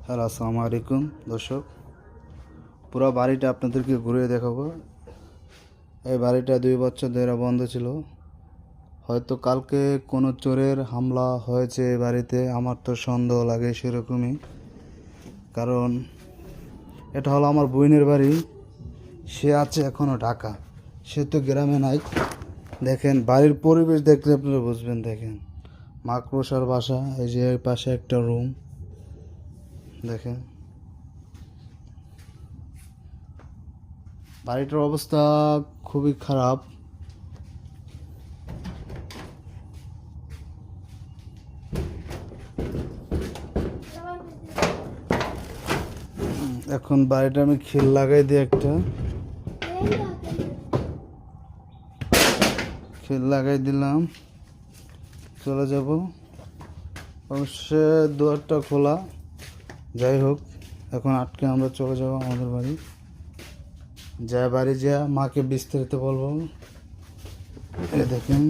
Hello, আসসালামু আলাইকুম দর্শক। পুরো বাড়িটা আপনাদেরকে ঘুরিয়ে দেখাবো। এই বাড়িটা 2 বছর ধরে বন্ধ ছিল। হয়তো কালকে কোনো চোরের হামলা হয়েছে এই বাড়িতে, আমার তো সন্দেহ লাগে সেরকমই। কারণ এটা হলো আমার বোনের বাড়ি, সে আছে এখনও ঢাকা, সে তো গ্রামে নাই। দেখেন বাড়ির পরিবেশ দেখলে আপনারা বুঝবেন। দেখেন মাকড়সার বাসা, এই যে এই পাশে একটা রুম দেখেন। বাড়িটার অবস্থা খুবই খারাপ। এখন বাড়িটা আমি খিল লাগাই দিই, একটা খিল লাগাই দিলাম, চলে যাব। অবশ্য দুয়ারটা খোলা, যাই হোক এখন আটকে আমরা চলে যাব আমাদের বাড়ি। বাড়ি যা মাকে বিস্তারিত বলবো। দেখেন